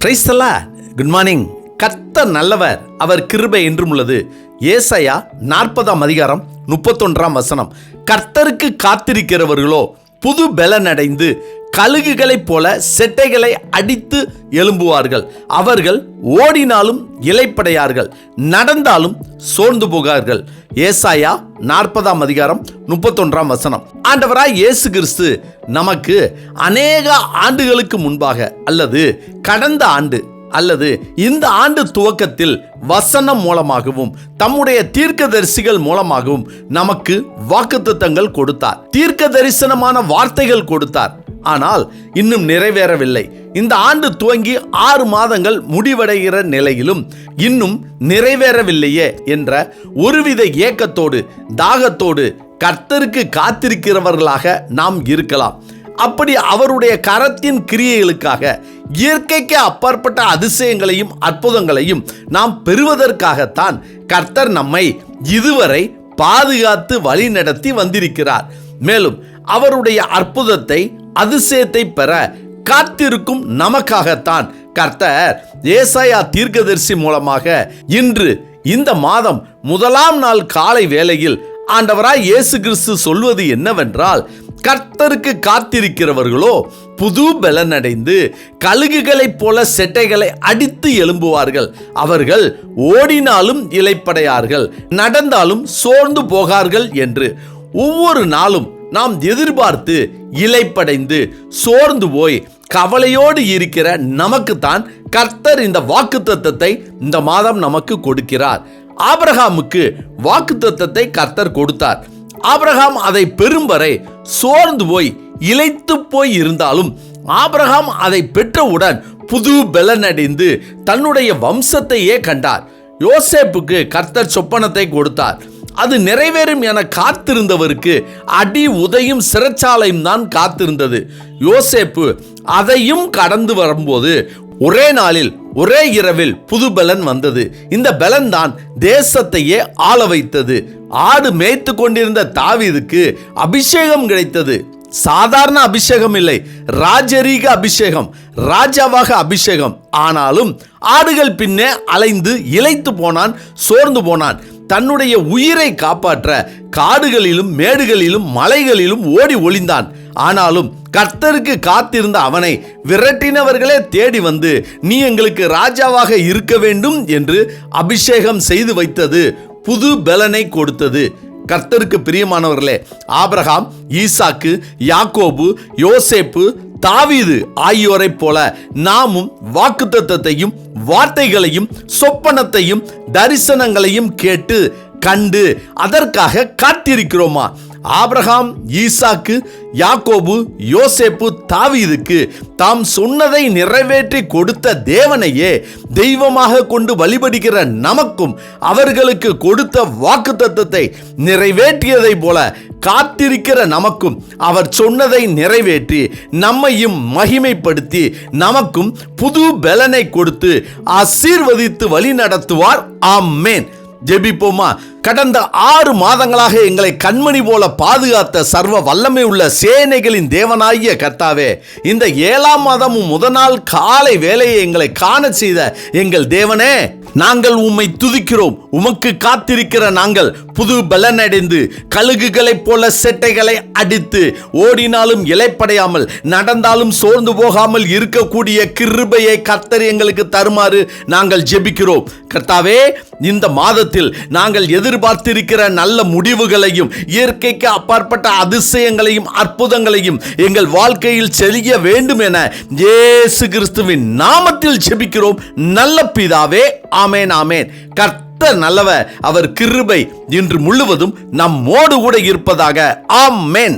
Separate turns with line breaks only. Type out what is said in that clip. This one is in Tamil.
Praise the Lord. Good morning. கர்த்தர் நல்லவர், அவர் கிருபை என்றும் உள்ளது. ஏசாயா 40ஆம் அதிகாரம் 31ஆம் வசனம். கர்த்தருக்கு காத்திருக்கிறவர்களோ புது பலன் அடைந்து கழுகுகளைப் போல செட்டைகளை அடித்து எழும்புவார்கள். அவர்கள் ஓடினாலும் இளைப்படையார்கள், நடந்தாலும் சோர்ந்து போகார்கள். ஏசாயா 40ஆம் அதிகாரம் 31ஆம் வசனம். ஆண்டவராய் இயேசு கிறிஸ்து நமக்கு அநேக ஆண்டுகளுக்கு முன்பாக அல்லது கடந்த ஆண்டு அல்லது இந்த ஆண்டு துவக்கத்தில் வசனம் மூலமாகவும் தம்முடைய தீர்க்கதரிசிகள் மூலமாகவும் நமக்கு வாக்குத்தத்தங்கள் கொடுத்தார். தீர்க்க தரிசனமான வார்த்தைகள் கொடுத்தார். ஆனால் இன்னும் நிறைவேறவில்லை. இந்த ஆண்டு துவங்கி 6 மாதங்கள் முடிவடைகிற நிலையிலும் இன்னும் நிறைவேறவில்லையே என்ற ஒருவித ஏக்கத்தோடு தாகத்தோடு கர்த்தருக்கு காத்திருக்கிறவர்களாக நாம் இருக்கலாம். அப்படி அவருடைய கரத்தின் கிரியைகளுக்காக இயற்கைக்கு அப்பாற்பட்ட அதிசயங்களையும் அற்புதங்களையும் நாம் பெறுவதற்காகத்தான் கர்த்தர் நம்மை இதுவரை பாதுகாத்து வழி நடத்தி வந்திருக்கிறார். மேலும் அவருடைய அற்புதத்தை அதிசயத்தை பெற காத்திருக்கும் நமக்காகத்தான் கர்த்தர் ஏசாயா தீர்க்கதரிசி மூலமாக இன்று இந்த மாதம் 1ஆம் நாள் காலை வேளையில் ஆண்டவராய் இயேசு கிறிஸ்து சொல்வது என்னவென்றால், கர்த்தருக்கு காத்திருக்கிறவர்களோ புது பலன் அடைந்து கழுகுகளைப் போல செட்டைகளை அடித்து எழும்புவார்கள். அவர்கள் ஓடினாலும் இளைப்படையார்கள், நடந்தாலும் சோர்ந்து போகார்கள் என்று ஒவ்வொரு நாளும் நாம் எதிர்பார்த்து இளைப்படைந்து சோர்ந்து போய் கவலையோடு இருக்கிற நமக்குத்தான் கர்த்தர் இந்த வாக்குத்தத்தத்தை இந்த மாதம் நமக்கு கொடுக்கிறார். ஆபிரகாமுக்கு வாக்குத்தத்தத்தை கர்த்தர் கொடுத்தார். ஆபிரகாம் அதை பெறும் வரை சோர்ந்து போய் இளைத்து போய் இருந்தாலும் ஆபிரகாம் அதை பெற்றவுடன் புது பலன் அடைந்து தன்னுடைய வம்சத்தையே கண்டார். யோசேப்புக்கு கர்த்தர் சொப்பனத்தை கொடுத்தார். அது நிறைவேறும் என காத்திருந்தவருக்கு அடி உதையும் சிறைச்சாலையும் தான் காத்திருந்தது. யோசேப்பு அதையும் கடந்து வரும்போது ஒரே நாளில் ஒரே இரவில் புது பலன் வந்தது. இந்த பலன் தான் தேசத்தையே ஆள வைத்தது. ஆடு மேய்த்து கொண்டிருந்த தாவீதுக்கு அபிஷேகம் கிடைத்தது. சாதாரண அபிஷேகம் இல்லை, ராஜரீக அபிஷேகம், ராஜாவாக அபிஷேகம். ஆனாலும் ஆடுகள் பின்னே அலைந்து இளைத்து போனான், சோர்ந்து போனான். தன்னுடைய உயிரை காப்பாற்ற காடுகளிலும் மேடுகளிலும் மலைகளிலும் ஓடி ஒளிந்தான். ஆனாலும் கர்த்தருக்கு காத்திருந்த அவனை விரட்டினவர்களே தேடி வந்து, நீ எங்களுக்கு ராஜாவாக இருக்க வேண்டும் என்று அபிஷேகம் செய்து வைத்தது, புது பலனை கொடுத்தது. கர்த்தருக்கு பிரியமானவர்களே, ஆபிரகாம், ஈசாக்கு, யாக்கோபு, யோசேப்பு, தாவீது ஆகியோரைப் போல நாமும் வாக்குத்தத்தத்தையும் வார்த்தைகளையும் சொப்பனத்தையும் தரிசனங்களையும் கேட்டு கண்டு அதற்காக காத்திருக்கிறோமா? ஆபிரகாம், ஈசாக்கு, யாக்கோபு, யோசேப்பு, தாவீதுக்கு தாம் சொன்னதை நிறைவேற்றி கொடுத்த தேவனையே தெய்வமாக கொண்டு வழிபடுகிற நமக்கும் அவர்களுக்கு கொடுத்த வாக்குத்தத்தத்தை நிறைவேற்றியதை போல காத்திருக்கிற நமக்கும் அவர் சொன்னதை நிறைவேற்றி நம்மையும் மகிமைப்படுத்தி நமக்கும் புது பலனை கொடுத்து ஆசீர்வதித்து வழி நடத்துவார். ஆமென். ஜெபிப்போமா? கடந்த 6 மாதங்களாக எங்களை கண்மணி போல பாதுகாத்த சர்வ வல்லமை உள்ள சேனைகளின் தேவனாகிய கர்த்தாவே, இந்த 7ஆம் மாதமும் முதல் நாள் காலை வேளையை எங்களை காண செய்த எங்கள் தேவனே, நாங்கள் உம்மை துதிக்கிறோம். உமக்கு காத்திருக்கிற நாங்கள் புது பலன் அடைந்து கழுகுகளைப் போல செட்டைகளை அடித்து ஓடினாலும் இளைப்படையாமல் நடந்தாலும் சோர்ந்து போகாமல் இருக்கக்கூடிய கிருபையை கர்த்தர் எங்களுக்கு தருமாறு நாங்கள் ஜெபிக்கிறோம். கர்த்தாவே, இந்த மாதத்தில் நாங்கள் எதிர்பார்த்திருக்கிற நல்ல முடிவுகளையும் இயற்கைக்கு அப்பாற்பட்ட அதிசயங்களையும் அற்புதங்களையும் எங்கள் வாழ்க்கையில் செய்ய வேண்டும் என இயேசு கிறிஸ்துவின் நாமத்தில் ஜெபிக்கிறோம் நல்ல பிதாவே. ஆமென், ஆமென். கர்த்தர் நல்லவர், அவர் கிருபை இன்று முழுவதும் நம்மோடு கூட இருப்பதாக. ஆமென்.